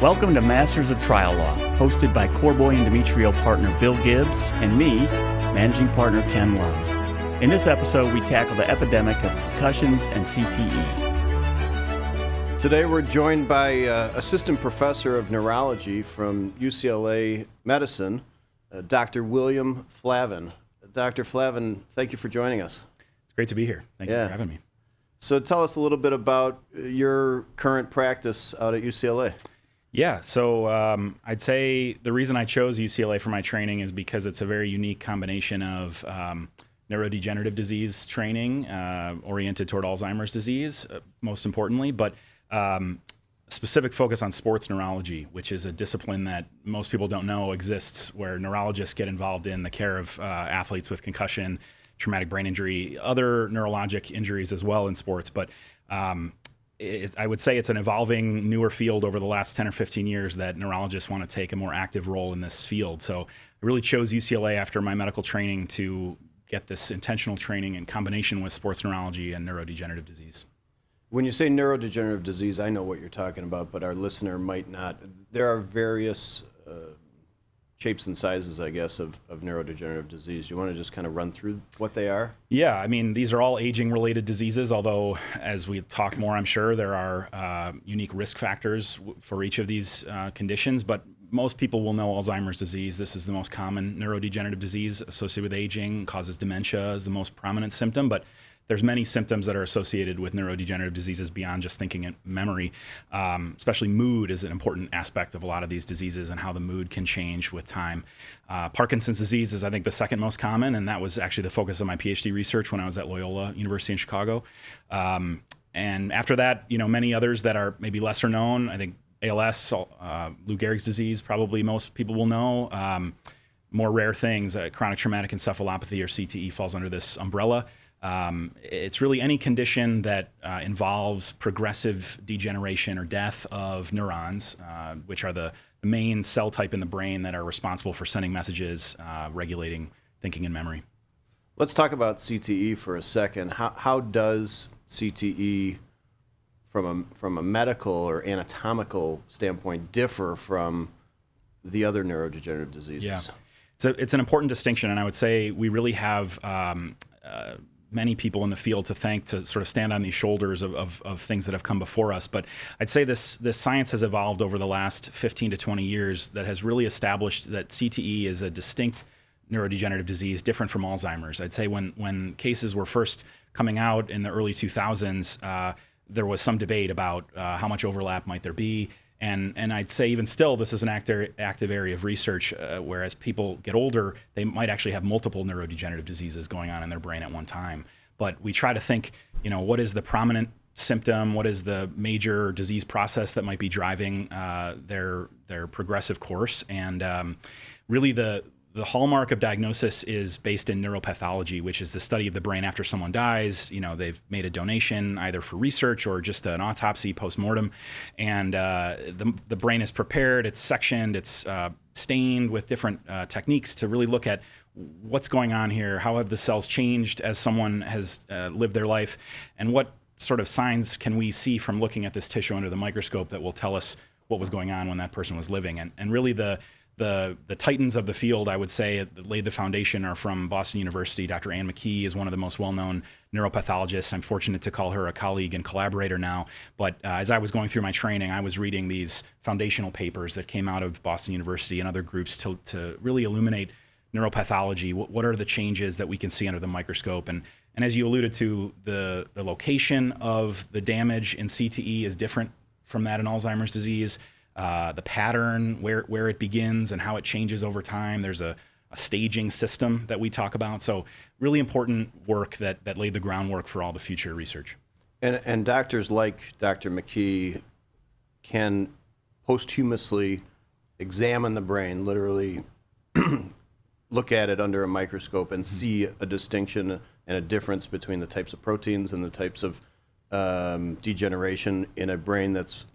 Welcome to Masters of Trial Law, hosted by Corboy and Demetrio partner Bill Gibbs and me, managing partner Ken Lumb. In this episode, we tackle the epidemic of concussions and CTE. Today we're joined by Assistant Professor of Neurology from UCLA Medicine, Dr. William Flavin. Dr. Flavin, thank you for joining us. It's great to be here. Thank you for having me. So tell us a little bit about your current practice out at UCLA. Yeah, so I'd say the reason I chose UCLA for my training is because it's a very unique combination of neurodegenerative disease training oriented toward Alzheimer's disease, most importantly, but specific focus on sports neurology, which is a discipline that most people don't know exists, where neurologists get involved in the care of athletes with concussion, traumatic brain injury, other neurologic injuries as well in sports. But I would say it's an evolving, newer field over the last 10 or 15 years that neurologists want to take a more active role in this field. So I really chose UCLA after my medical training to get this intentional training in combination with sports neurology and neurodegenerative disease. When you say neurodegenerative disease, I know what you're talking about, but our listener might not. There are various shapes and sizes, I guess, of neurodegenerative disease. You want to just kind of run through what they are? Yeah, I mean, these are all aging-related diseases, although as we talk more, I'm sure there are unique risk factors for each of these conditions, but most people will know Alzheimer's disease. This is the most common neurodegenerative disease associated with aging, causes dementia is the most prominent symptom, but there's many symptoms that are associated with neurodegenerative diseases beyond just thinking and memory. Especially mood is an important aspect of a lot of these diseases and how the mood can change with time. Parkinson's disease is, I think, the second most common, and that was actually the focus of my PhD research when I was at Loyola University in Chicago. And after that, you know, many others that are maybe lesser known. I think ALS, Lou Gehrig's disease, probably most people will know. More rare things, Chronic Traumatic Encephalopathy or CTE falls under this umbrella. It's really any condition that involves progressive degeneration or death of neurons, which are the main cell type in the brain that are responsible for sending messages, regulating thinking and memory. Let's talk about CTE for a second. How does CTE, from a medical or anatomical standpoint, differ from the other neurodegenerative diseases? Yeah, it's an important distinction, and I would say we really have many people in the field to thank to sort of stand on these shoulders of things that have come before us. But I'd say this science has evolved over the last 15 to 20 years that has really established that CTE is a distinct neurodegenerative disease different from Alzheimer's. I'd say when cases were first coming out in the early 2000s, there was some debate about how much overlap might there be. And I'd say even still, this is an active area of research, whereas people get older, they might actually have multiple neurodegenerative diseases going on in their brain at one time. But we try to think, you know, what is the prominent symptom? What is the major disease process that might be driving their progressive course? And really the hallmark of diagnosis is based in neuropathology, which is the study of the brain after someone dies. You know, they've made a donation either for research or just an autopsy post-mortem, and the brain is prepared, it's sectioned, it's stained with different techniques to really look at what's going on here, how have the cells changed as someone has lived their life, and what sort of signs can we see from looking at this tissue under the microscope that will tell us what was going on when that person was living. And really the titans of the field, I would say, that laid the foundation are from Boston University. Dr. Anne McKee is one of the most well-known neuropathologists. I'm fortunate to call her a colleague and collaborator now. But as I was going through my training, I was reading these foundational papers that came out of Boston University and other groups to really illuminate neuropathology. What are the changes that we can see under the microscope? And as you alluded to, the location of the damage in CTE is different from that in Alzheimer's disease. The pattern, where it begins and how it changes over time. There's a staging system that we talk about. So really important work that laid the groundwork for all the future research. And doctors like Dr. McKee can posthumously examine the brain, literally look at it under a microscope and see a distinction and a difference between the types of proteins and the types of degeneration in a brain that's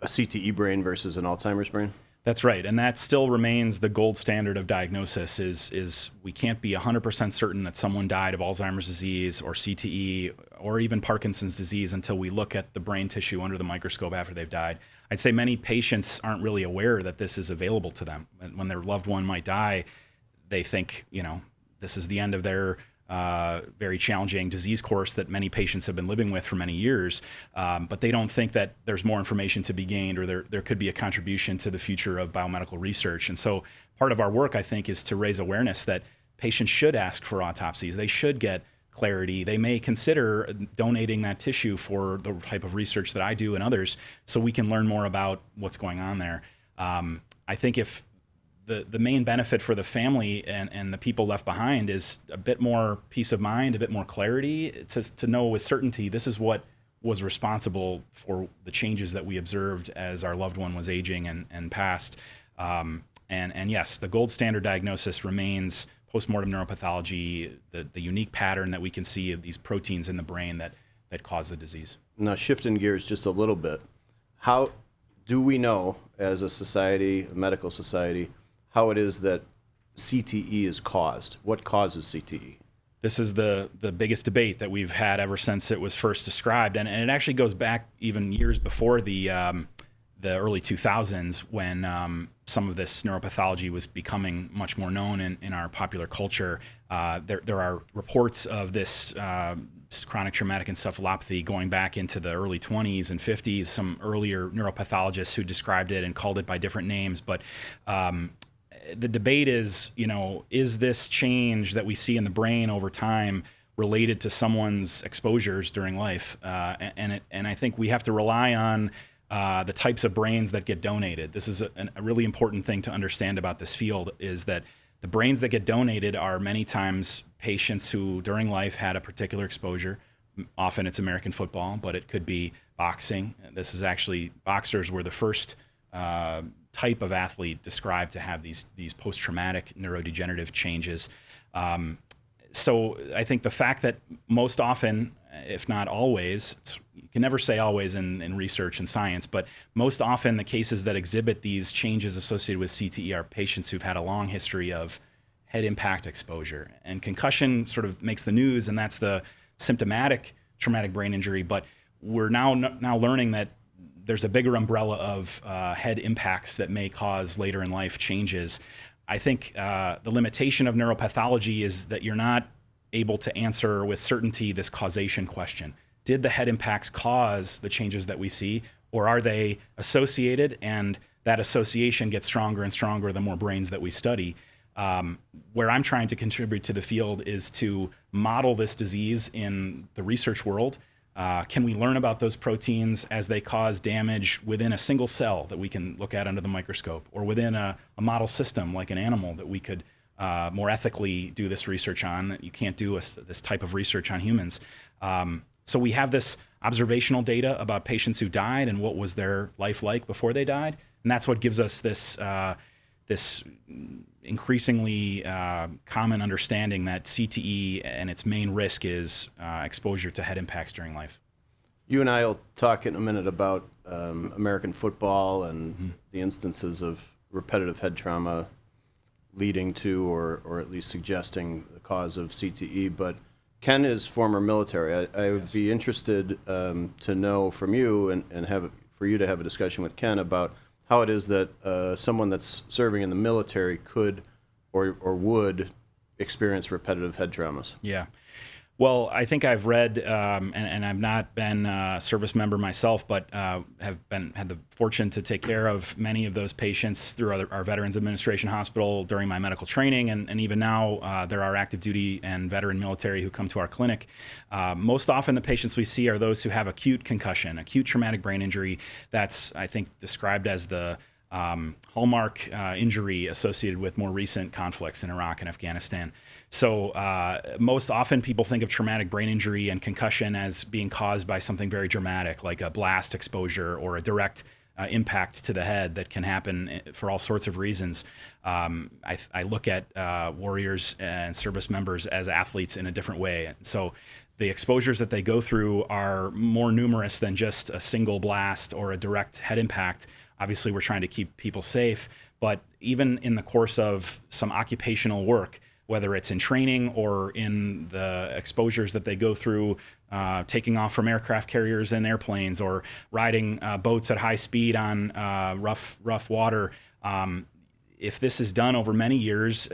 a CTE brain versus an Alzheimer's brain? That's right, and that still remains the gold standard of diagnosis. Is we can't be 100% certain that someone died of Alzheimer's disease or CTE or even Parkinson's disease until we look at the brain tissue under the microscope after they've died. I'd say many patients aren't really aware that this is available to them. When their loved one might die, they think, this is the end of their very challenging disease course that many patients have been living with for many years, but they don't think that there's more information to be gained, or there could be a contribution to the future of biomedical research. And so part of our work, I think, is to raise awareness that patients should ask for autopsies. They should get clarity. They may consider donating that tissue for the type of research that I do and others, so we can learn more about what's going on there. I think if the main benefit for the family and the people left behind is a bit more peace of mind, a bit more clarity to know with certainty this is what was responsible for the changes that we observed as our loved one was aging and passed. And yes, the gold standard diagnosis remains postmortem neuropathology, the unique pattern that we can see of these proteins in the brain that cause the disease. Now, shifting gears just a little bit, how do we know as a society, a medical society, how it is that CTE is caused? What causes CTE? This is the biggest debate that we've had ever since it was first described, and it actually goes back even years before the early 2000s, when some of this neuropathology was becoming much more known in our popular culture. There are reports of this chronic traumatic encephalopathy going back into the early 20s and 50s. Some earlier neuropathologists who described it and called it by different names, but the debate is this change that we see in the brain over time related to someone's exposures during life? And I think we have to rely on the types of brains that get donated. This is a really important thing to understand about this field, is that the brains that get donated are many times patients who during life had a particular exposure. Often it's American football, but it could be boxing. This is actually, boxers were the first type of athlete described to have these post-traumatic neurodegenerative changes. So I think the fact that most often, if not always, you can never say always in research and science, but most often the cases that exhibit these changes associated with CTE are patients who've had a long history of head impact exposure. And concussion sort of makes the news, and that's the symptomatic traumatic brain injury, but we're now learning that there's a bigger umbrella of head impacts that may cause later in life changes. I think the limitation of neuropathology is that you're not able to answer with certainty this causation question. Did the head impacts cause the changes that we see, or are they associated, and that association gets stronger and stronger the more brains that we study? Where I'm trying to contribute to the field is to model this disease in the research world. Can we learn about those proteins as they cause damage within a single cell that we can look at under the microscope, or within a model system like an animal that we could more ethically do this research on? You can't do this type of research on humans. So we have this observational data about patients who died and what was their life like before they died, and that's what gives us this increasingly common understanding that CTE and its main risk is exposure to head impacts during life. You and I will talk in a minute about American football and the instances of repetitive head trauma leading to, or at least suggesting, the cause of CTE. But Ken is former military. I would be interested to know from you and for you to have a discussion with Ken about how it is that someone that's serving in the military could or would experience repetitive head traumas. Yeah. Well, I think I've read, and I've not been a service member myself, but had the fortune to take care of many of those patients through our Veterans Administration Hospital during my medical training, and even now there are active duty and veteran military who come to our clinic. Most often the patients we see are those who have acute concussion, acute traumatic brain injury. That's, I think, described as the hallmark injury associated with more recent conflicts in Iraq and Afghanistan. So most often people think of traumatic brain injury and concussion as being caused by something very dramatic, like a blast exposure or a direct impact to the head that can happen for all sorts of reasons. I look at warriors and service members as athletes in a different way. So the exposures that they go through are more numerous than just a single blast or a direct head impact. Obviously, we're trying to keep people safe, but even in the course of some occupational work, whether it's in training or in the exposures that they go through, taking off from aircraft carriers and airplanes, or riding boats at high speed on rough water. If this is done over many years,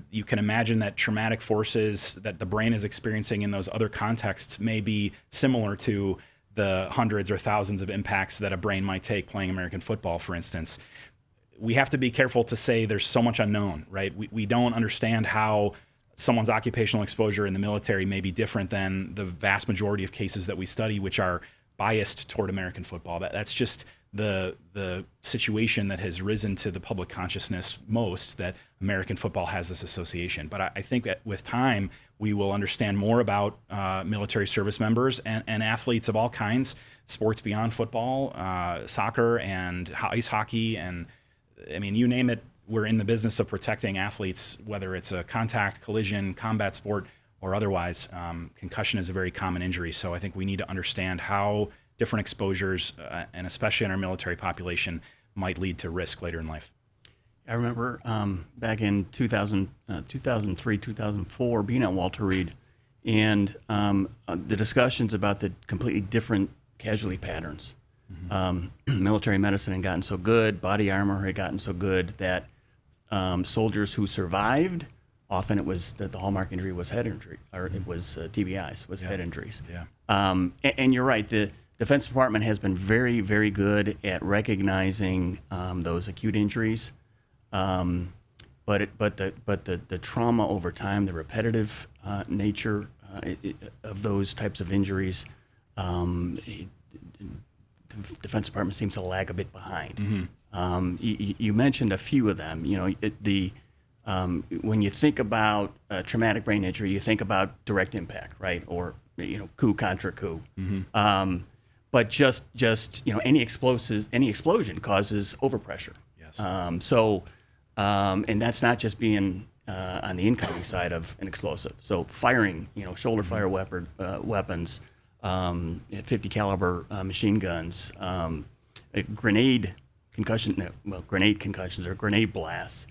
you can imagine that traumatic forces that the brain is experiencing in those other contexts may be similar to the hundreds or thousands of impacts that a brain might take playing American football, for instance. We have to be careful to say there's so much unknown, right? We don't understand how someone's occupational exposure in the military may be different than the vast majority of cases that we study, which are biased toward American football. That's just the situation that has risen to the public consciousness most, that American football has this association. But I think that with time, we will understand more about military service members and athletes of all kinds, sports beyond football, soccer and ice hockey, and I mean, you name it, we're in the business of protecting athletes, whether it's a contact, collision, combat sport, or otherwise. Concussion is a very common injury, so I think we need to understand how different exposures, and especially in our military population, might lead to risk later in life. I remember back in 2003, 2004, being at Walter Reed, and the discussions about the completely different casualty patterns. Military medicine had gotten so good, body armor had gotten so good that soldiers who survived, often it was that the hallmark injury was head injury, or it was TBIs, was head injuries. And you're right, the Defense Department has been very, very good at recognizing those acute injuries, but the trauma over time, the repetitive nature of those types of injuries, the Defense Department seems to lag a bit behind. You mentioned a few of them. You know, when you think about traumatic brain injury, you think about direct impact, right? Or coup contra coup. But just any explosion causes overpressure. Yes. And that's not just being on the incoming side of an explosive. So firing, shoulder fire weapons, 50 caliber machine guns, grenade concussions or grenade blasts.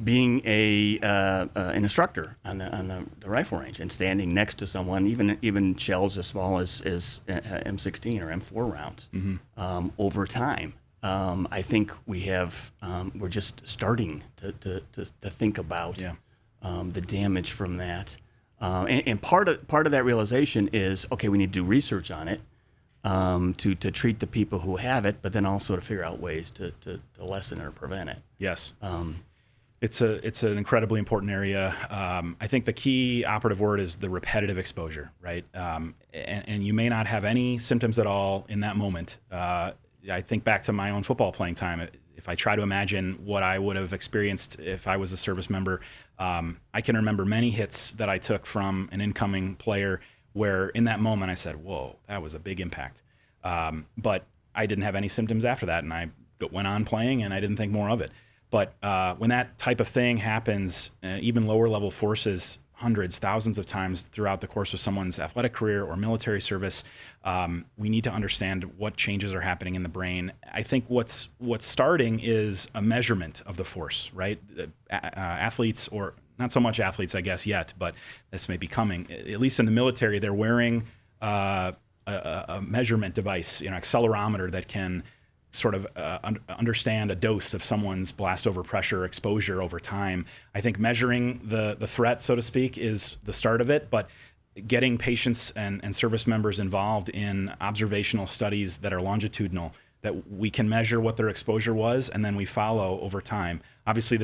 Being an instructor on the rifle range and standing next to someone, even shells as small as M16 or M4 rounds, over time, I think we're just starting to think about the damage from that. And part of that realization is, okay, we need to do research on it to treat the people who have it, but then also to figure out ways to lessen or prevent it. Yes. It's an incredibly important area. I think the key operative word is the repetitive exposure, right? And you may not have any symptoms at all in that moment. I think back to my own football playing time. If I try to imagine what I would have experienced if I was a service member, I can remember many hits that I took from an incoming player where in that moment I said, whoa, that was a big impact. But I didn't have any symptoms after that, and I went on playing and I didn't think more of it. But when that type of thing happens, even lower level forces, hundreds, thousands of times throughout the course of someone's athletic career or military service, we need to understand what changes are happening in the brain. I think what's starting is a measurement of the force, right? Athletes, or not so much athletes, I guess, yet, but this may be coming. At least in the military, they're wearing a measurement device, accelerometer that can sort of understand a dose of someone's blast over pressure exposure over time. I think measuring the threat, so to speak, is the start of it, but getting patients and service members involved in observational studies that are longitudinal, that we can measure what their exposure was and then we follow over time. Obviously,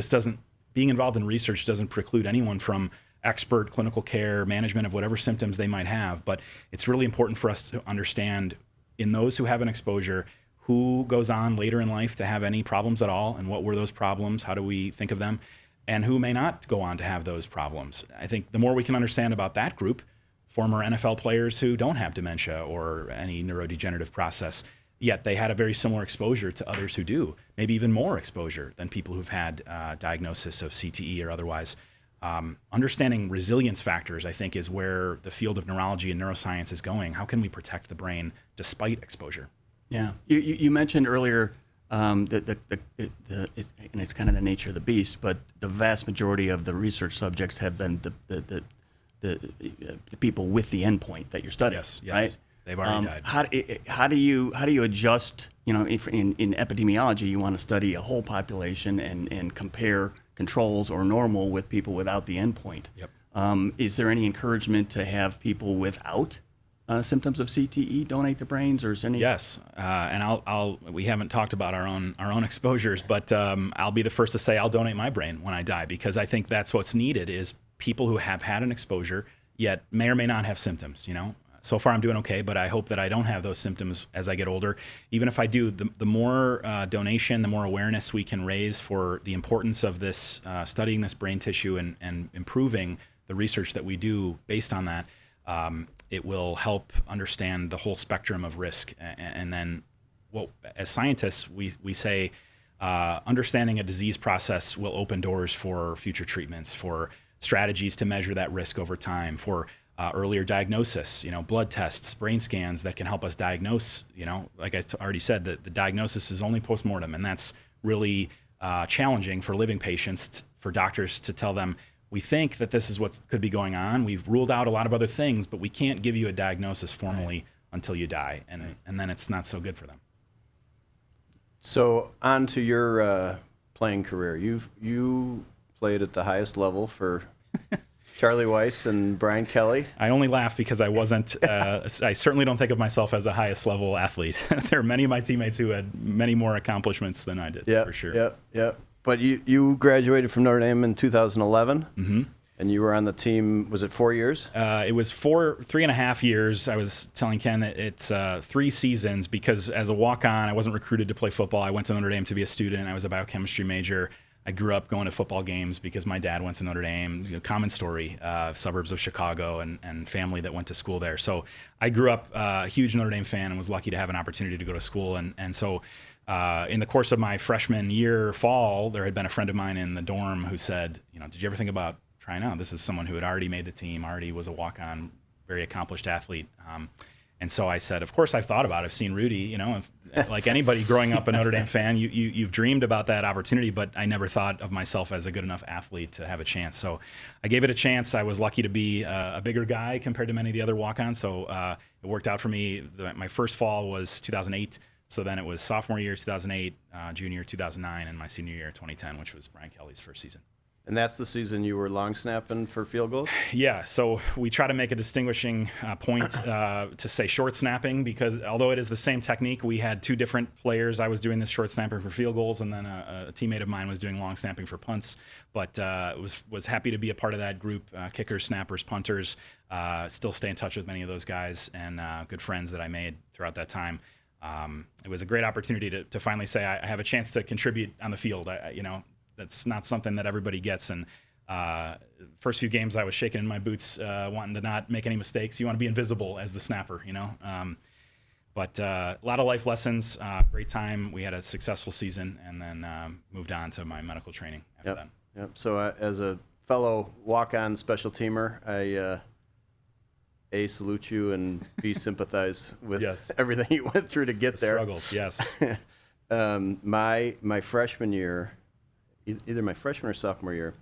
being involved in research doesn't preclude anyone from expert clinical care, management of whatever symptoms they might have, but it's really important for us to understand in those who have an exposure, who goes on later in life to have any problems at all, and what were those problems, how do we think of them, and who may not go on to have those problems. I think the more we can understand about that group, former NFL players who don't have dementia or any neurodegenerative process, yet they had a very similar exposure to others who do, maybe even more exposure than people who've had diagnosis of CTE or otherwise. Understanding resilience factors, I think, is where the field of neurology and neuroscience is going. How can we protect the brain despite exposure? Yeah, you mentioned earlier and it's kind of the nature of the beast, but the vast majority of the research subjects have been the people with the endpoint that you're studying. Yes, right? They've already died. How do you adjust? If in epidemiology you want to study a whole population and compare controls or normal with people without the endpoint. Yep. Is there any encouragement to have people without symptoms of CTE donate the brains, or is there any? Yes, and we haven't talked about our own exposures, but I'll be the first to say I'll donate my brain when I die, because I think that's what's needed is people who have had an exposure yet may or may not have symptoms. So far I'm doing okay, but I hope that I don't have those symptoms as I get older. Even if I do, the more donation, the more awareness we can raise for the importance of this studying this brain tissue and improving the research that we do based on that. It will help understand the whole spectrum of risk. And then, as scientists, we say understanding a disease process will open doors for future treatments, for strategies to measure that risk over time, for earlier diagnosis, blood tests, brain scans that can help us diagnose. Like I already said, the diagnosis is only postmortem, and that's really challenging for living patients, for doctors to tell them, we think that this is what could be going on. We've ruled out a lot of other things, but we can't give you a diagnosis formally until you die, and then it's not so good for them. So on to your playing career. You played at the highest level for Charlie Weiss and Brian Kelly. I only laugh because I wasn't, I certainly don't think of myself as a highest level athlete. There are many of my teammates who had many more accomplishments than I did, for sure. Yeah. But you graduated from Notre Dame in 2011, and you were on the team, was it 4 years? It was 3.5 years. I was telling Ken that it's 3 seasons, because as a walk-on, I wasn't recruited to play football. I went to Notre Dame to be a student. I was a biochemistry major. I grew up going to football games because my dad went to Notre Dame, common story, suburbs of Chicago, and family that went to school there. So I grew up a huge Notre Dame fan and was lucky to have an opportunity to go to school. And so in the course of my freshman year fall, there had been a friend of mine in the dorm who said, did you ever think about trying out? This is someone who had already made the team, already was a walk-on, very accomplished athlete. And so I said, of course I've thought about it. I've seen Rudy, like anybody growing up a Notre Dame fan, you've dreamed about that opportunity, but I never thought of myself as a good enough athlete to have a chance. So I gave it a chance. I was lucky to be a bigger guy compared to many of the other walk-ons. So it worked out for me. My first fall was 2008. So then it was sophomore year, 2008, junior, 2009, and my senior year, 2010, which was Brian Kelly's first season. And that's the season you were long snapping for field goals? Yeah, so we try to make a distinguishing point to say short snapping, because although it is the same technique, we had 2 different players. I was doing this short snapping for field goals, and then a teammate of mine was doing long snapping for punts. But was happy to be a part of that group, kickers, snappers, punters. Still stay in touch with many of those guys, and good friends that I made throughout that time. It was a great opportunity to finally say I have a chance to contribute on the field. That's not something that everybody gets. And first few games, I was shaking in my boots, wanting to not make any mistakes. You want to be invisible as the snapper, But a lot of life lessons, great time. We had a successful season, and then moved on to my medical training after that. Yep. So as a fellow walk-on special teamer, I A, salute you, and B, sympathize with everything you went through to get there. Struggles, yes. My freshman year, either my freshman or sophomore year,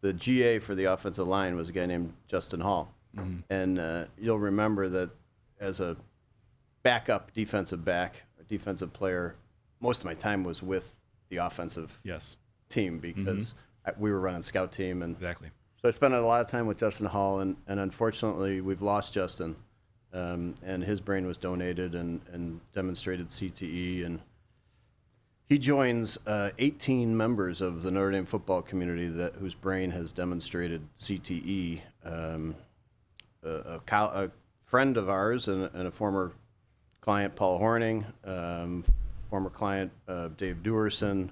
the GA for the offensive line was a guy named Justin Hall. Mm-hmm. And you'll remember that as a backup defensive back, a defensive player, most of my time was with the offensive team, because we were running scout team. And exactly. So I spent a lot of time with Justin Hall, and unfortunately we've lost Justin, and his brain was donated and demonstrated CTE, and he joins 18 members of the Notre Dame football community whose brain has demonstrated CTE. A friend of ours and a former client, Paul Horning, former client, Dave Dewerson,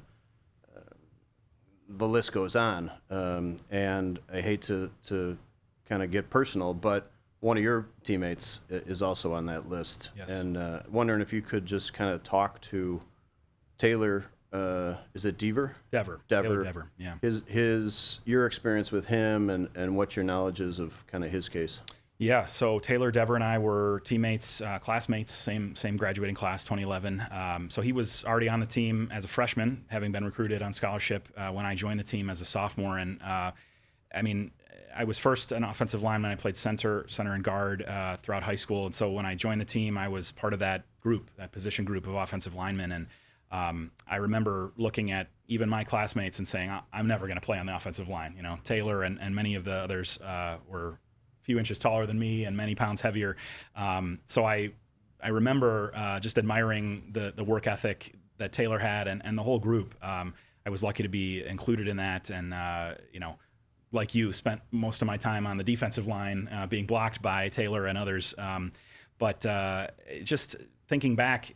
the list goes on. And I hate to kind of get personal, but one of your teammates is also on that list. Yes. And wondering if you could just kind of talk to Taylor, is it Dever? Dever, yeah. Your experience with him and what your knowledge is of kind of his case. Yeah, so Taylor, Dever, and I were teammates, classmates, same graduating class, 2011. So he was already on the team as a freshman, having been recruited on scholarship when I joined the team as a sophomore. And I mean, I was first an offensive lineman. I played center and guard throughout high school. And so when I joined the team, I was part of that group, that position group of offensive linemen. And I remember looking at even my classmates and saying, I'm never going to play on the offensive line. You know, Taylor and many of the others were few inches taller than me and many pounds heavier. So I remember just admiring the work ethic that Taylor had and the whole group. I was lucky to be included in that. And, you know, like you, spent most of my time on the defensive line being blocked by Taylor and others. But just thinking back,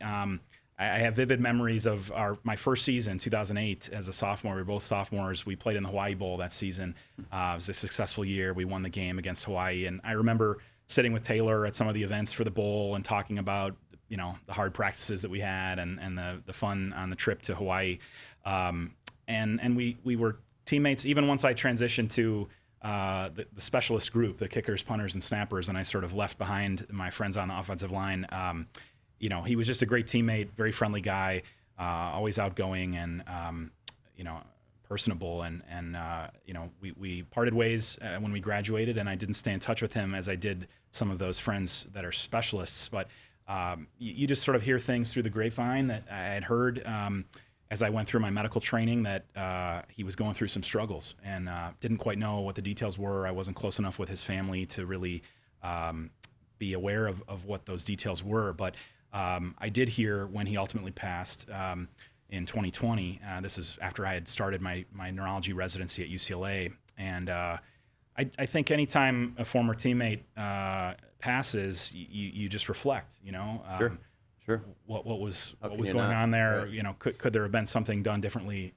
I have vivid memories of my first season, 2008, as a sophomore. We were both sophomores. We played in the Hawaii Bowl that season. It was a successful year. We won the game against Hawaii. And I remember sitting with Taylor at some of the events for the bowl and talking about, you know, the hard practices that we had and the fun on the trip to Hawaii. And we were teammates even once I transitioned to the specialist group, the kickers, punters, and snappers, and I sort of left behind my friends on the offensive line. You know, he was just a great teammate, very friendly guy, always outgoing and, you know, personable. And you know, we parted ways when we graduated, and I didn't stay in touch with him as I did some of those friends that are specialists. But you just sort of hear things through the grapevine that I had heard as I went through my medical training that he was going through some struggles and didn't quite know what the details were. I wasn't close enough with his family to really be aware of what those details were. But I did hear when he ultimately passed in 2020. This is after I had started my neurology residency at UCLA. And I think anytime a former teammate passes, you just reflect, you know. Sure. What was going on there? Right. You know, could there have been something done differently?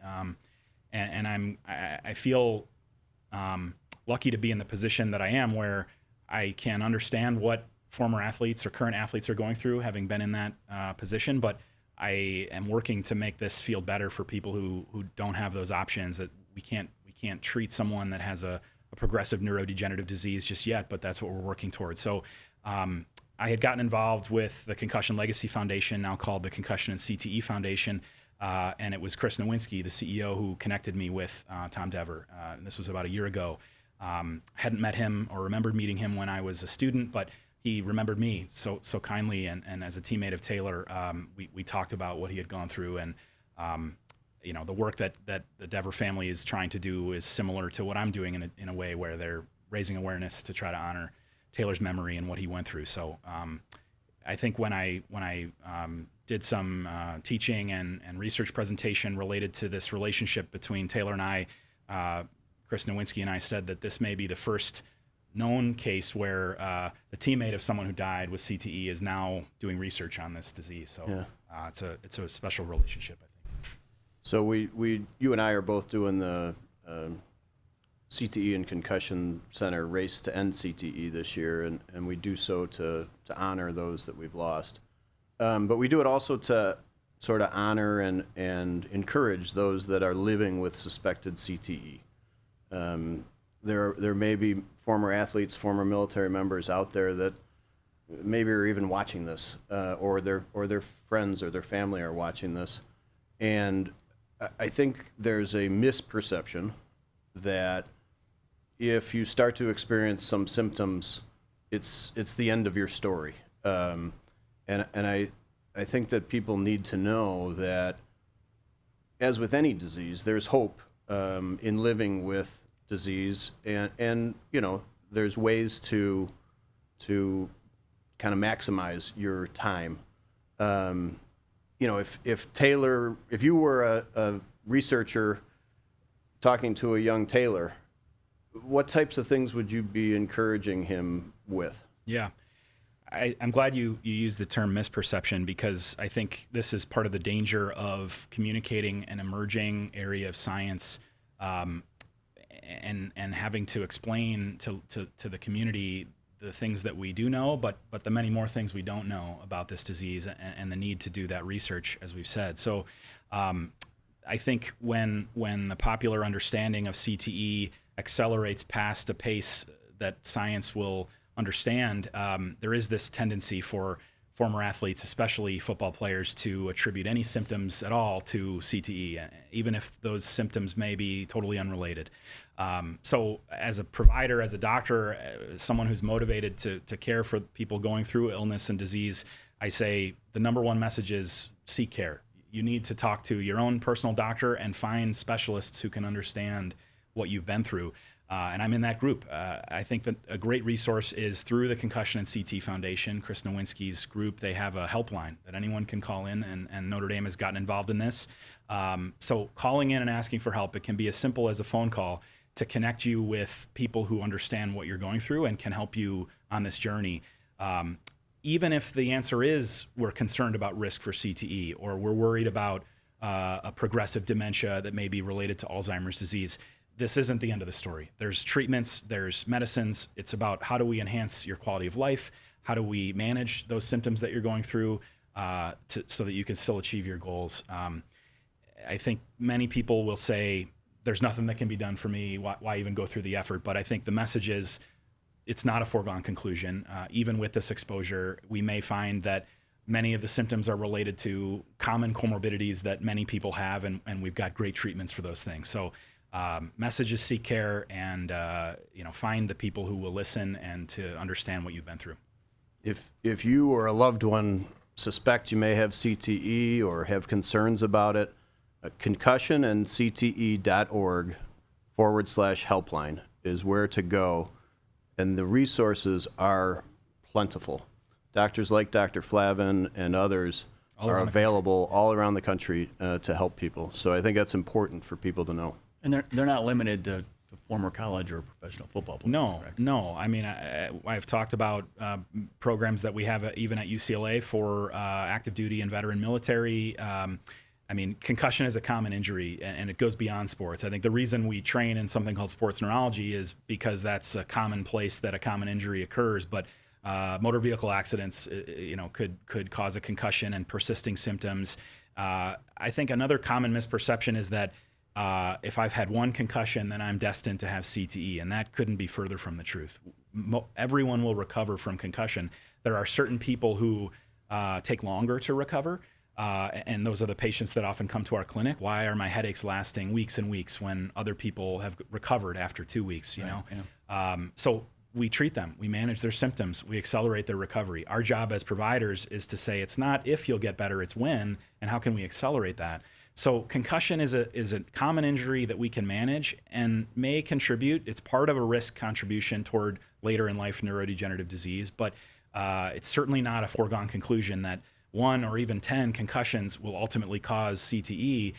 And I feel lucky to be in the position that I am, where I can understand what former athletes or current athletes are going through, having been in that position. But I am working to make this field better for people who don't have those options. That we can't treat someone that has a progressive neurodegenerative disease just yet, but that's what we're working towards. So I had gotten involved with the Concussion Legacy Foundation, now called the Concussion and CTE Foundation, and it was Chris Nowinski, the CEO, who connected me with Tom Dever. And this was about a year ago. Hadn't met him or remembered meeting him when I was a student, but he remembered me so kindly. And as a teammate of Taylor, we talked about what he had gone through. And you know, the work that the Dever family is trying to do is similar to what I'm doing in a way where they're raising awareness to try to honor Taylor's memory and what he went through. So I think when I did some teaching and research presentation related to this relationship between Taylor and I, Chris Nowinski and I said that this may be the first known case where the teammate of someone who died with CTE is now doing research on this disease. So yeah. It's a special relationship, I think. So you and I are both doing the CTE and Concussion Center Race to End CTE this year, and we do so to honor those that we've lost. But we do it also to sort of honor and encourage those that are living with suspected CTE. There may be former athletes, former military members out there that maybe are even watching this, or their friends or their family are watching this. And I think there's a misperception that if you start to experience some symptoms, it's the end of your story. And I think that people need to know that, as with any disease, there's hope in living with disease, and you know, there's ways to kind of maximize your time. You know, if you were a researcher talking to a young Taylor, what types of things would you be encouraging him with? Yeah. I'm glad you used the term misperception, because I think this is part of the danger of communicating an emerging area of science and having to explain to the community the things that we do know, but the many more things we don't know about this disease, and the need to do that research, as we've said. So I think when the popular understanding of CTE accelerates past a pace that science will understand, there is this tendency for former athletes, especially football players, to attribute any symptoms at all to CTE, even if those symptoms may be totally unrelated. So as a provider, as a doctor, someone who's motivated to care for people going through illness and disease, I say the number one message is seek care. You need to talk to your own personal doctor and find specialists who can understand what you've been through. And I'm in that group. I think that a great resource is through the Concussion and CT Foundation, Chris Nowinski's group. They have a helpline that anyone can call in, and Notre Dame has gotten involved in this. So calling in and asking for help, it can be as simple as a phone call to connect you with people who understand what you're going through and can help you on this journey. Even if the answer is we're concerned about risk for CTE, or we're worried about a progressive dementia that may be related to Alzheimer's disease, this isn't the end of the story. There's treatments, there's medicines. It's about how do we enhance your quality of life? How do we manage those symptoms that you're going through so that you can still achieve your goals? I think many people will say, there's nothing that can be done for me. Why even go through the effort? But I think the message is, it's not a foregone conclusion. Even with this exposure, we may find that many of the symptoms are related to common comorbidities that many people have, and we've got great treatments for those things. So message is seek care, and find the people who will listen and to understand what you've been through. If you or a loved one suspect you may have CTE or have concerns about it, concussionandcte.org/helpline is where to go. And the resources are plentiful. Doctors like Dr. Flavin and others are available all around the country to help people. So I think that's important for people to know. And they're not limited to former college or professional football players. No. I mean, I've talked about programs that we have even at UCLA for active duty and veteran military. I mean, concussion is a common injury, and it goes beyond sports. I think the reason we train in something called sports neurology is because that's a common place that a common injury occurs. But motor vehicle accidents, could cause a concussion and persisting symptoms. I think another common misperception is that if I've had one concussion, then I'm destined to have CTE, and that couldn't be further from the truth. Everyone will recover from concussion. There are certain people who take longer to recover. And those are the patients that often come to our clinic. Why are my headaches lasting weeks and weeks when other people have recovered after 2 weeks, you know? Yeah. So we treat them, we manage their symptoms, we accelerate their recovery. Our job as providers is to say, it's not if you'll get better, it's when, and how can we accelerate that? So concussion is a common injury that we can manage and may contribute. It's part of a risk contribution toward later in life neurodegenerative disease, but it's certainly not a foregone conclusion that 1 or even 10 concussions will ultimately cause CTE.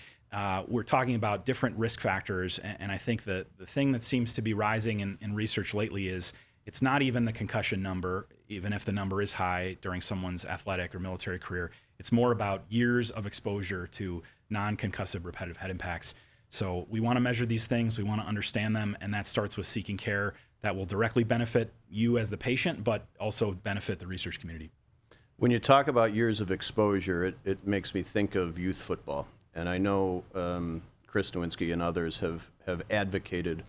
We're talking about different risk factors, and I think that the thing that seems to be rising in research lately is it's not even the concussion number, even if the number is high during someone's athletic or military career. It's more about years of exposure to non-concussive repetitive head impacts. So we want to measure these things, we want to understand them, and that starts with seeking care that will directly benefit you as the patient, but also benefit the research community. When you talk about years of exposure, it makes me think of youth football. And I know Chris Nowinski and others have advocated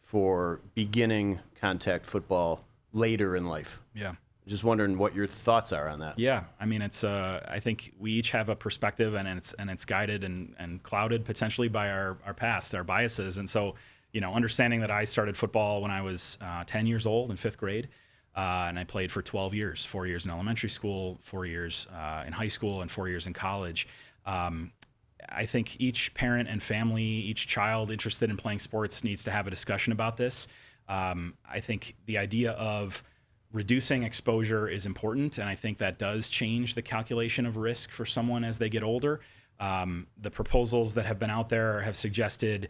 for beginning contact football later in life. Yeah. Just wondering what your thoughts are on that. Yeah, I mean, it's. I think we each have a perspective, and it's guided and clouded potentially by our past, our biases. And so, understanding that I started football when I was 10 years old in 5th grade. And I played for 12 years, 4 years in elementary school, 4 years in high school, and 4 years in college. I think each parent and family, each child interested in playing sports needs to have a discussion about this. I think the idea of reducing exposure is important, and I think that does change the calculation of risk for someone as they get older. The proposals that have been out there have suggested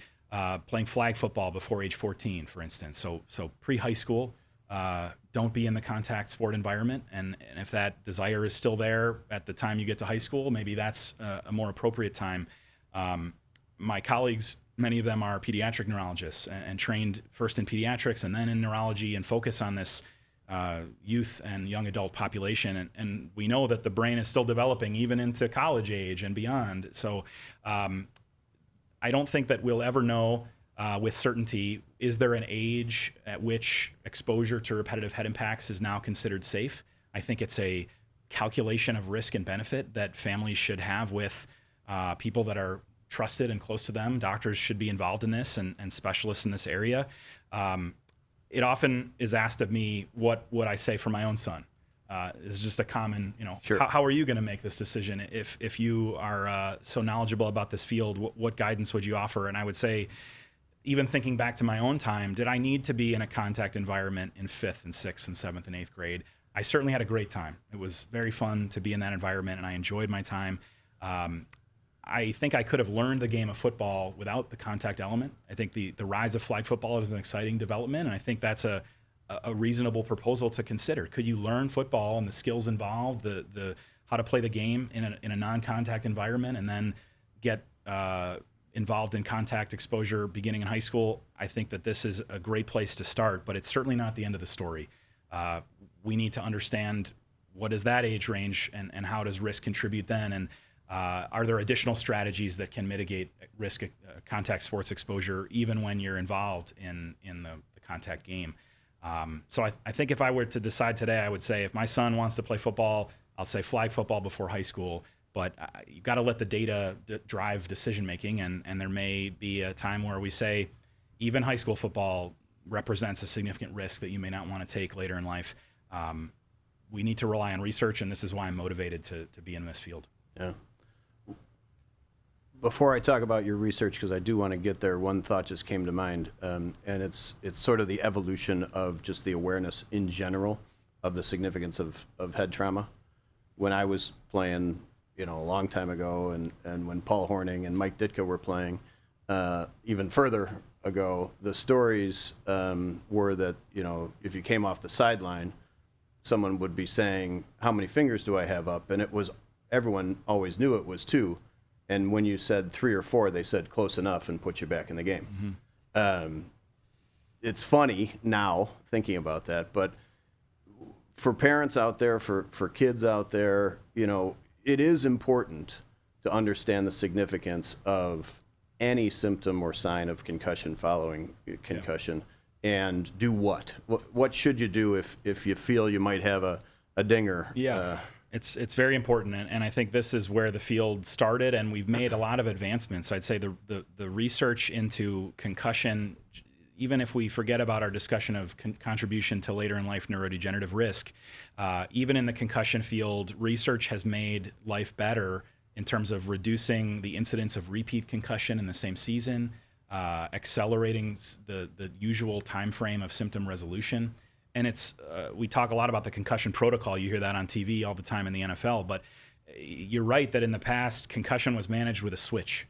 playing flag football before age 14, for instance. So pre-high school. Don't be in the contact sport environment, and if that desire is still there at the time you get to high school, maybe that's a more appropriate time. My colleagues, many of them are pediatric neurologists and trained first in pediatrics and then in neurology, and focus on this youth and young adult population, and we know that the brain is still developing even into college age and beyond. So I don't think that we'll ever know with certainty, is there an age at which exposure to repetitive head impacts is now considered safe? I think it's a calculation of risk and benefit that families should have with people that are trusted and close to them. Doctors should be involved in this and specialists in this area. It often is asked of me what would I say for my own son. It's just a common, Sure. how are you going to make this decision? If you are so knowledgeable about this field, what guidance would you offer? And I would say, even thinking back to my own time, did I need to be in a contact environment in 5th and 6th and 7th and 8th grade? I certainly had a great time. It was very fun to be in that environment, and I enjoyed my time. I think I could have learned the game of football without the contact element. I think the rise of flag football is an exciting development, and I think that's a reasonable proposal to consider. Could you learn football and the skills involved, the how to play the game in a non-contact environment, and then get involved in contact exposure beginning in high school? I think that this is a great place to start, but it's certainly not the end of the story. We need to understand what is that age range and how does risk contribute then, and are there additional strategies that can mitigate risk contact sports exposure even when you're involved in the contact game? So I think if I were to decide today, I would say if my son wants to play football, I'll say flag football before high school, but you've got to let the data drive decision making, and there may be a time where we say even high school football represents a significant risk that you may not want to take later in life. We need to rely on research, and this is why I'm motivated to be in this field. Yeah. Before I talk about your research, because I do want to get there, one thought just came to mind, and it's sort of the evolution of just the awareness in general of the significance of head trauma. When I was playing, a long time ago, and when Paul Horning and Mike Ditka were playing, even further ago, the stories were that, if you came off the sideline, someone would be saying, "How many fingers do I have up?" And everyone always knew it was 2. And when you said 3 or 4, they said close enough and put you back in the game. Mm-hmm. It's funny now thinking about that, but for parents out there, for kids out there, it is important to understand the significance of any symptom or sign of concussion following concussion, and do what? What should you do if you feel you might have a dinger? Yeah. It's very important, and I think this is where the field started, and we've made a lot of advancements. I'd say the research into concussion, even if we forget about our discussion of contribution to later in life neurodegenerative risk, even in the concussion field, research has made life better in terms of reducing the incidence of repeat concussion in the same season, accelerating the usual time frame of symptom resolution. And it's we talk a lot about the concussion protocol. You hear that on TV all the time in the NFL. But you're right that in the past, concussion was managed with a switch.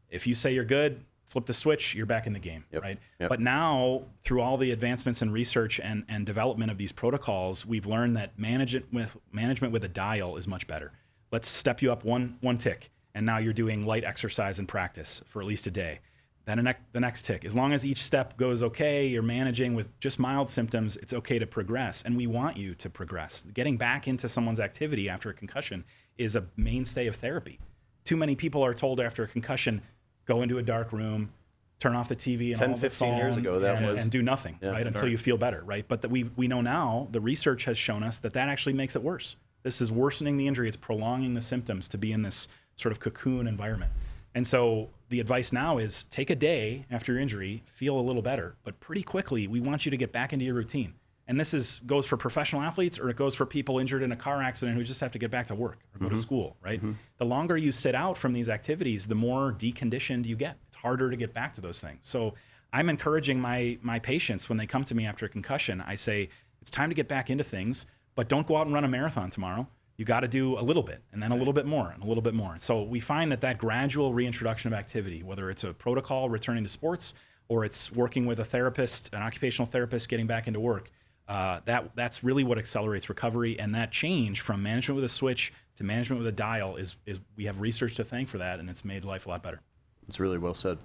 If you say you're good, flip the switch, you're back in the game, right? Yep. But now, through all the advancements in research and development of these protocols, we've learned that management with a dial is much better. Let's step you up one tick, and now you're doing light exercise and practice for at least a day. Then the next tick. As long as each step goes okay, you're managing with just mild symptoms, it's okay to progress. And we want you to progress. Getting back into someone's activity after a concussion is a mainstay of therapy. Too many people are told after a concussion, go into a dark room, turn off the TV and 10, all the 15 phone, years ago, and do nothing, right, until you feel better, right? But we know now, the research has shown us that actually makes it worse. This is worsening the injury. It's prolonging the symptoms to be in this sort of cocoon environment. And so the advice now is take a day after your injury, feel a little better, but pretty quickly we want you to get back into your routine. And this goes for professional athletes, or it goes for people injured in a car accident who just have to get back to work or go to school, right? Mm-hmm. The longer you sit out from these activities, the more deconditioned you get. It's harder to get back to those things. So I'm encouraging my patients when they come to me after a concussion, I say, it's time to get back into things, but don't go out and run a marathon tomorrow. You got to do a little bit, and then a little bit more, and a little bit more. So we find that gradual reintroduction of activity, whether it's a protocol returning to sports, or it's working with a therapist, an occupational therapist, getting back into work, that's really what accelerates recovery. And that change from management with a switch to management with a dial is we have research to thank for that, and it's made life a lot better. It's really well said.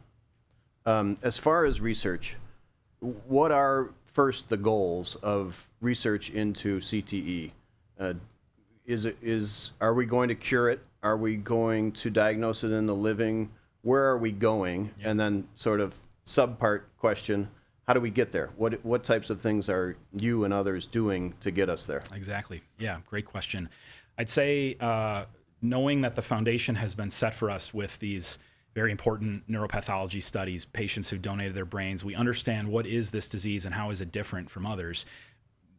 As far as research, what are first the goals of research into CTE? Are we going to cure it? Are we going to diagnose it in the living? Where are we going? Yeah. And then sort of subpart question, how do we get there? What types of things are you and others doing to get us there? Exactly. Yeah, great question. I'd say knowing that the foundation has been set for us with these very important neuropathology studies, patients who donated their brains, we understand what is this disease and how is it different from others.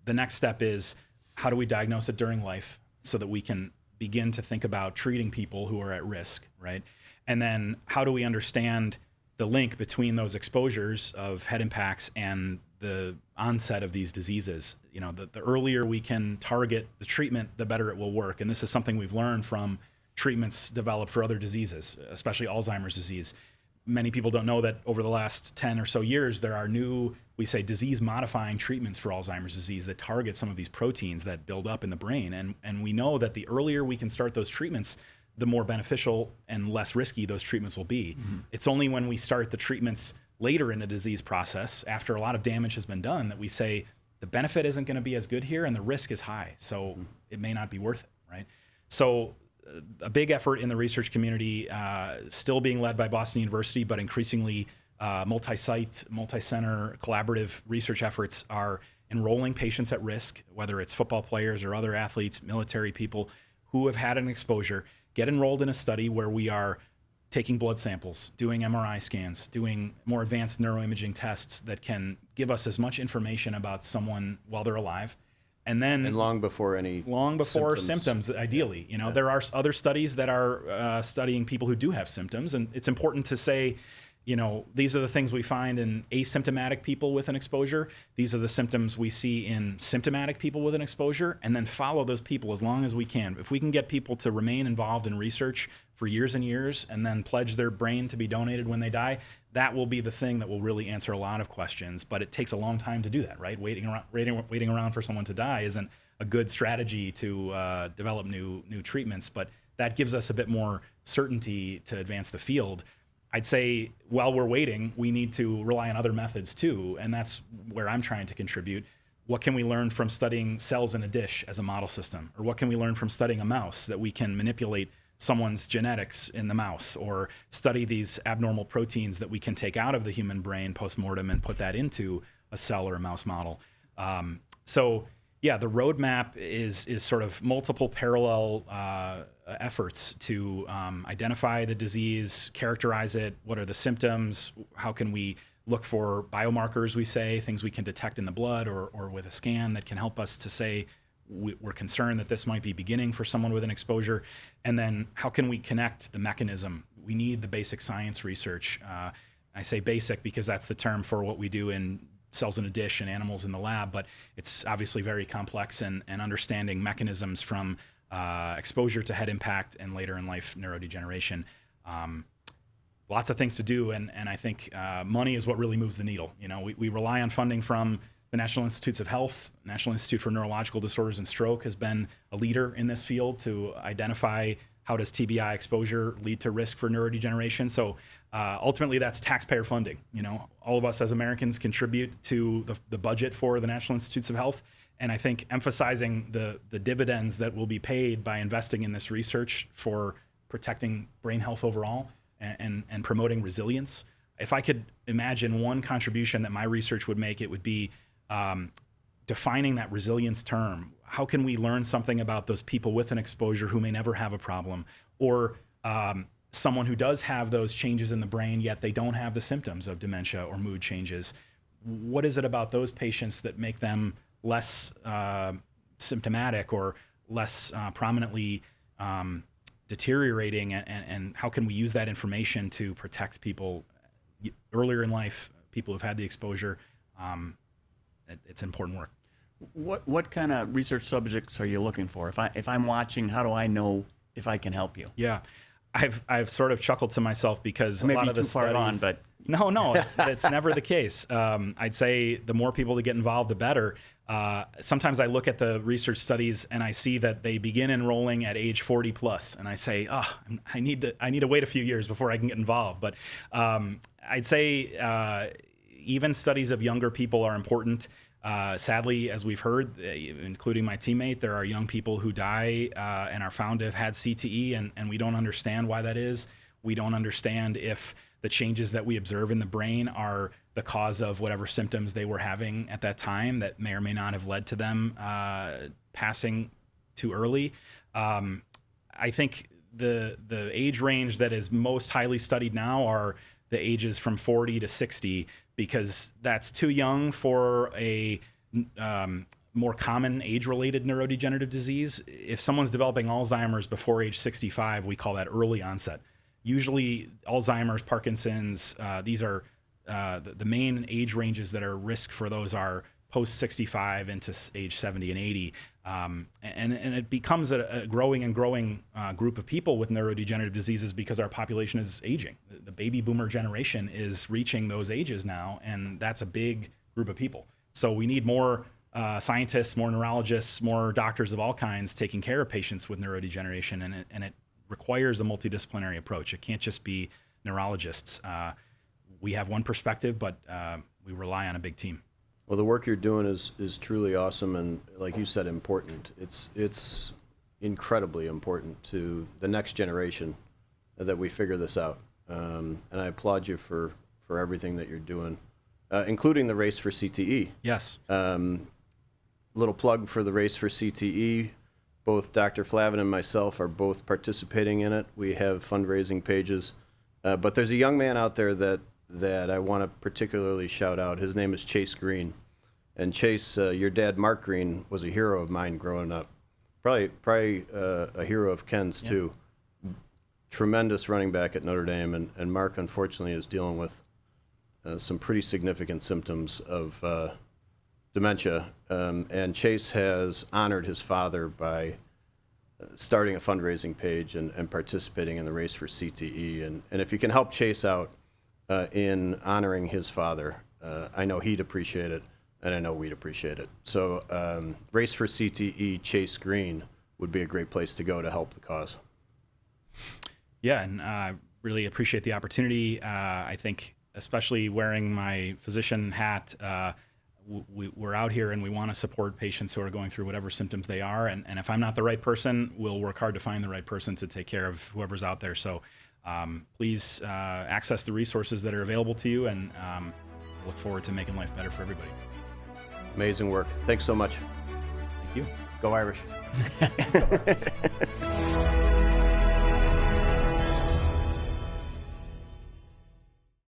The next step is, how do we diagnose it during life so that we can begin to think about treating people who are at risk, right? And then how do we understand the link between those exposures of head impacts and the onset of these diseases? You know, the earlier we can target the treatment, the better it will work. And this is something we've learned from treatments developed for other diseases, especially Alzheimer's disease. Many people don't know that over the last 10 or so years, there are new, we say, disease-modifying treatments for Alzheimer's disease that target some of these proteins that build up in the brain. And we know that the earlier we can start those treatments, the more beneficial and less risky those treatments will be. Mm-hmm. It's only when we start the treatments later in the disease process, after a lot of damage has been done, that we say the benefit isn't going to be as good here and the risk is high. So it may not be worth it, right? So a big effort in the research community, still being led by Boston University, but increasingly multi-site, multi-center collaborative research efforts are enrolling patients at risk, whether it's football players or other athletes, military people who have had an exposure, get enrolled in a study where we are taking blood samples, doing MRI scans, doing more advanced neuroimaging tests that can give us as much information about someone while they're alive. And long before symptoms ideally. You know, there are other studies that are studying people who do have symptoms, and it's important to say, you know, these are the things we find in asymptomatic people with an exposure. These are the symptoms we see in symptomatic people with an exposure, and then follow those people as long as we can. If we can get people to remain involved in research for years and years and then pledge their brain to be donated when they die, that will be the thing that will really answer a lot of questions. But it takes a long time to do that, right? Waiting around for someone to die isn't a good strategy to develop new treatments, but that gives us a bit more certainty to advance the field. I'd say while we're waiting, we need to rely on other methods too, and that's where I'm trying to contribute. What can we learn from studying cells in a dish as a model system? Or what can we learn from studying a mouse that we can manipulate someone's genetics in the mouse, or study these abnormal proteins that we can take out of the human brain post-mortem and put that into a cell or a mouse model? So yeah, the roadmap is sort of multiple parallel efforts to identify the disease, characterize it, what are the symptoms, how can we look for biomarkers, we say, things we can detect in the blood or with a scan that can help us to say we're concerned that this might be beginning for someone with an exposure, and then how can we connect the mechanism? We need the basic science research. I say basic because that's the term for what we do in cells in a dish and animals in the lab, but it's obviously very complex, and understanding mechanisms from exposure to head impact and later in life neurodegeneration. Lots of things to do, and I think money is what really moves the needle. You know, we rely on funding from the National Institutes of Health. National Institute for Neurological Disorders and Stroke has been a leader in this field to identify how does TBI exposure lead to risk for neurodegeneration. So ultimately that's taxpayer funding. You know, all of us as Americans contribute to the budget for the National Institutes of Health. And I think emphasizing the dividends that will be paid by investing in this research for protecting brain health overall and promoting resilience. If I could imagine one contribution that my research would make, it would be defining that resilience term. How can we learn something about those people with an exposure who may never have a problem, or someone who does have those changes in the brain, yet they don't have the symptoms of dementia or mood changes? What is it about those patients that make them less symptomatic or less prominently deteriorating, and how can we use that information to protect people earlier in life, people who've had the exposure? It's important work. What kind of research subjects are you looking for? If I'm watching, how do I know if I can help you? Yeah, I've sort of chuckled to myself because a lot of the studies. Far on, but no, it's never the case. I'd say the more people that get involved, the better. Sometimes I look at the research studies and I see that they begin enrolling at age 40 plus, and I say, I need to wait a few years before I can get involved. But I'd say even studies of younger people are important. Sadly, as we've heard, including my teammate, there are young people who die and are found to have had CTE, and we don't understand why that is. We don't understand if the changes that we observe in the brain are the cause of whatever symptoms they were having at that time that may or may not have led to them passing too early. I think the age range that is most highly studied now are the ages from 40 to 60, because that's too young for a more common age-related neurodegenerative disease. If someone's developing Alzheimer's before age 65, we call that early onset. Usually Alzheimer's, Parkinson's, these are the main age ranges that are risk for those are post 65 into age 70 and 80. And it becomes a growing and growing group of people with neurodegenerative diseases because our population is aging. The baby boomer generation is reaching those ages now, and that's a big group of people. So we need more scientists, more neurologists, more doctors of all kinds taking care of patients with neurodegeneration, and it requires a multidisciplinary approach. It can't just be neurologists. We have one perspective, but we rely on a big team. Well, the work you're doing is truly awesome, and like you said, important. It's incredibly important to the next generation that we figure this out. And I applaud you for everything that you're doing, including the race for CTE. Yes. Little plug for the race for CTE. Both Dr. Flavin and myself are both participating in it. We have fundraising pages, but there's a young man out there that I want to particularly shout out. His name is Chase Green. And Chase, your dad, Mark Green, was a hero of mine growing up. Probably a hero of Ken's, yeah, too. Tremendous running back at Notre Dame. And Mark, unfortunately, is dealing with some pretty significant symptoms of dementia. And Chase has honored his father by starting a fundraising page and participating in the race for CTE. And if you can help Chase out in honoring his father, I know he'd appreciate it, and I know we'd appreciate it. So Race for CTE Chase Green would be a great place to go to help the cause. Yeah, and I really appreciate the opportunity. I think especially wearing my physician hat, we're out here and we want to support patients who are going through whatever symptoms they are. And if I'm not the right person, we'll work hard to find the right person to take care of whoever's out there. So please access the resources that are available to you, and look forward to making life better for everybody. Amazing work. Thanks so much. Thank you. Go Irish. Go Irish.